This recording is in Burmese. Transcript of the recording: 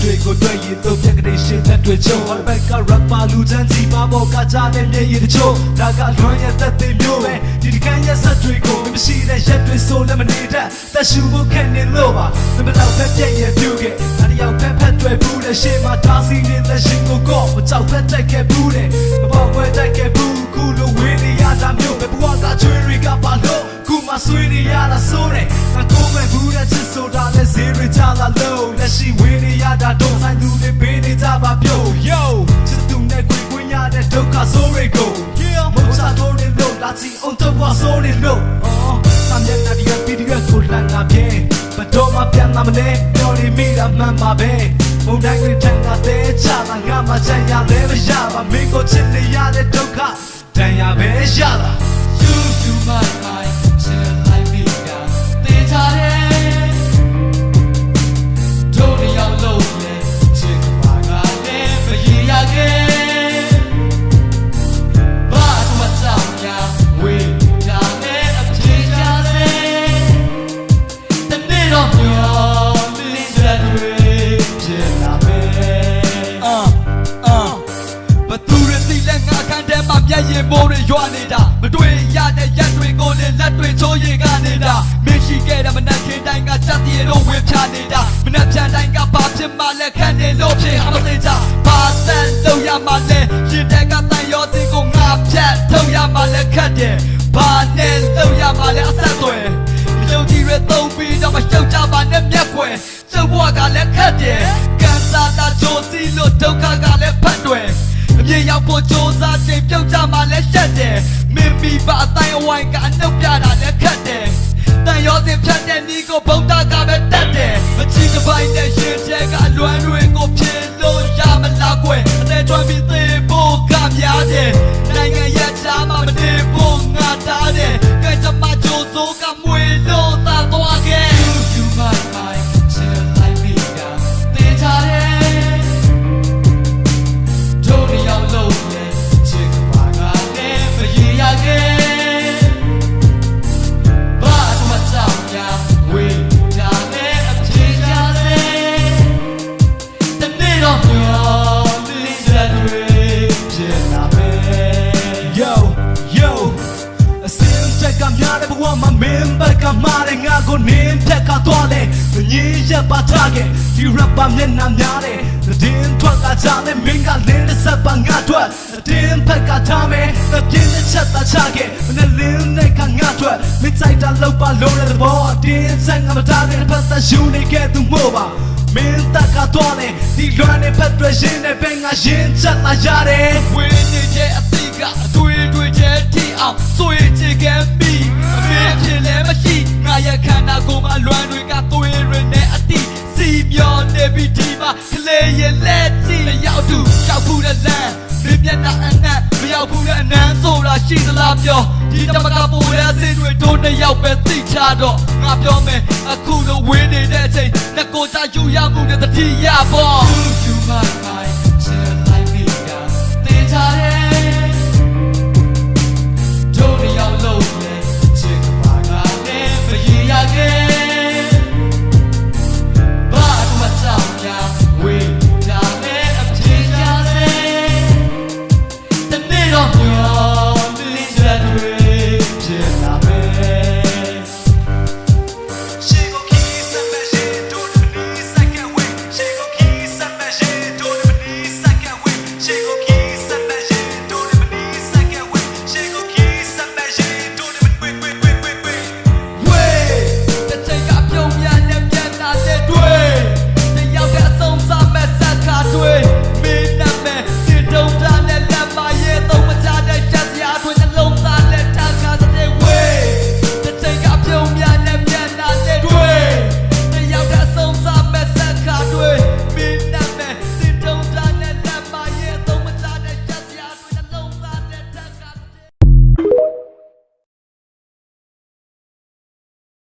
တွေကိုတွေ့ရင်တော့ပြက်ကလေးရှင်းတဲ့တွေ့ချုံဟောဘက်ကရပ်ပါလူချမ်းစီပါဘောကကြတဲ့မျက်ရည်တချို့ဒါကလွန်ရဲ့သက်သေမျိုးပဲဒီတကန်းရဲ့ဆက်တွေကိုမရှိတဲ့ရက်တွေဆိုလည်းမနေတတ်သက်ရှူဖို့ခက်နေလို့ပါမတော့ဖက်ပြည့်ရဲ့ပြုခဲ့ဒါတယောက်ဖက်ဖက်တွေ့ဘူးတဲ့ရှေ့မှာထားစီနေတဲ့ရှင်ကိုကောမကြောက်ဖက်တိုက်ခဲ့ဘူးတဲ့မပေါခွဲတိုက်ခဲ့ဘူးခုလိုဝင်းနေရတာမျိုးပဲဘဝကချွေတွေကပါလို့ခုမှဆွေးနေရတာဆိုတဲ့ငါကိုမဲ့ဘူးတဲ့ချစ်ဆိုတာလဲဈေးတွေချလာလို့လက်ရှိဝင်းနေရတာတော့ဆိုင်သူတွေပေးနေကြပါပြုတ် yo ချစ်သူနဲ့ခွေခွင့်ရတဲ့ဒုက္ခဆိုးတွေကို yeah မချတော့နေလို့လာစီအောင်တော့ပါဆိုးနေလို့ဆမ်းတဲ့နာဒီကဗီဒီယိုကိုလန်လာပြင်းဘတော်မပြန်လာမလဲပြောနေမိတာမှန်ပါပဲမုန်တိုင်းတွေထန်တာတဲ့ချလာငါမှချမ်းရလဲမရပါမင်းကိုချစ်နေရတဲ့ဒုက္ခတန်ရပဲရလာ You do my mind till I meet ya တေးချတယ်တို့တယောက်လုံးလဲချစ်ပါကလည်းမရရခဲ့ဘာမှမကြောက်ရဝေးကြတယ်အပြေးကြစေတနေ့တော့မျောလင်းတဲ့တွေဖြစ်လာပဲဘသူရသိလဲငါခန်းထဲမှာမျက်ရည်မိုးတွေရွာနေတာမတွေ့ရတဲ့ရက်တွေကိုလည်းလက်တွေချိုးရည်ကနေတာမရှိခဲ့တဲ့မနှက်ခင်းတိုင်းကစက်တည်းတော့ဝေဖြာနေတာမနှက်ဖြန်တိုင်းကဘာဖြစ်မှလဲခံနေလို့ဖြစ်ဟာမသိကြဘာတန်တော့ရမှလဲရင်တဲ့ကတန်ရောစင်ကိုငါဖြတ်ထုတ်ရမှလဲခတ်တယ်ဘာနဲ့လို့ရမှလဲအဆက်သွယ်မယုံကြည်ရသုံးပြီးတော့မရှုပ်ကြပါနဲ့မျက်ွယ်စဘွားကလည်းခတ်တယ်ကန်စာတာဂျိုစီလို့ဒုက္ခကလည်းဖတ်တွယ်အပြေရောက်ဖို့ကြိုးစားချိန်ပြုတ်ကြမှာလဲရှက်တယ်မင်းမိဘအတိုင်းအဝိုင်းကအနှုတ်ပြတာလဲခတ်တယ်တန်ရောစင်ဖြတ်တဲ့နီးကိုဘုံတာကပဲတတ်တယ်မချီကပိုင်းတဲ့ရှင်ချဲကလွမ်းတွေကိုဖြစ်လို့ရမလားကွယ်အသေးကျွမ်းပြီးသေးဖို့ကများတယ်နိုင်ငံရဲ့ချာမှမတည်ဖို့ငါထားတယ်ကဲကြမှာကြိုးစိုးကမွေလို့သာသွားခဲ့ You my mind till I meet ya တေးချတယ်တို့တယောက်လုံးလဲချစ်ပါကလည်းမရရခဲ့ဘာမှမကြောက်ရဝေးကြတယ်အပြေးကြစေတနေ့တော့မျောလင်းတဲ့တွေဖြစ်လာပဲ yo yo အစင်ချက်ကများတဲ့ဘဝမှာမင်းဘက်ကမားတဲ့ငါကိုနင်းဖြတ်ကတော့လေမငြင်းရပါထားခဲ့ဒီ rapper မျက်နှာများတဲ့တင်းထွက်ကကြတဲ့မင်းကလင်းတဲ့ဆက်ပါငါထွက်တင်းဖက်ကထားမယ်ပြင်းတဲ့ချက်သာချခဲ့မနဲ့လင်းတဲ့ကငါထွက်မင်းစိုက်တာလောက်ပါလို့တဲ့ဘောတင်းဆက်ငါမထားတဲ့ပတ်သက်ယူနေခဲ့သူမို့ပါမင်းတက်ကတော့လေဒီလွမ်းတဲ့ဖက်တွေရှင်းတဲ့ဘင်ငါရှင်းချက်လာရတယ်ဝေးနေတဲ့အသိကအတွေ့ချဲထိအောင်ဆွေးချစ်ခဲ့ပြီးအမေဖြစ်လည်းမရှိငါရဲ့ခန္ဓာကိုယ်မှာလွမ်းတွေကသွေးရနဲ့အတိစီမျောနေပြီးဒီမှာကလေးရဲ့လက်ကြည့်ရောက်သူကြောက်ဘူးတဲ့လမ်းမင်းမျက်နှာအနံ့မရောက်ဘူးတဲ့အနံ့ဆိုတာရှိသလားပြောဒီတမကပိုရစင်တွေတို့နှစ်ယောက်ပဲသိချတော့ငါပြောမယ်အခုလိုဝေးနေတဲ့အချိန်ငါကိုယ်စားယူရမှုနဲ့တတိယပေါ့ You my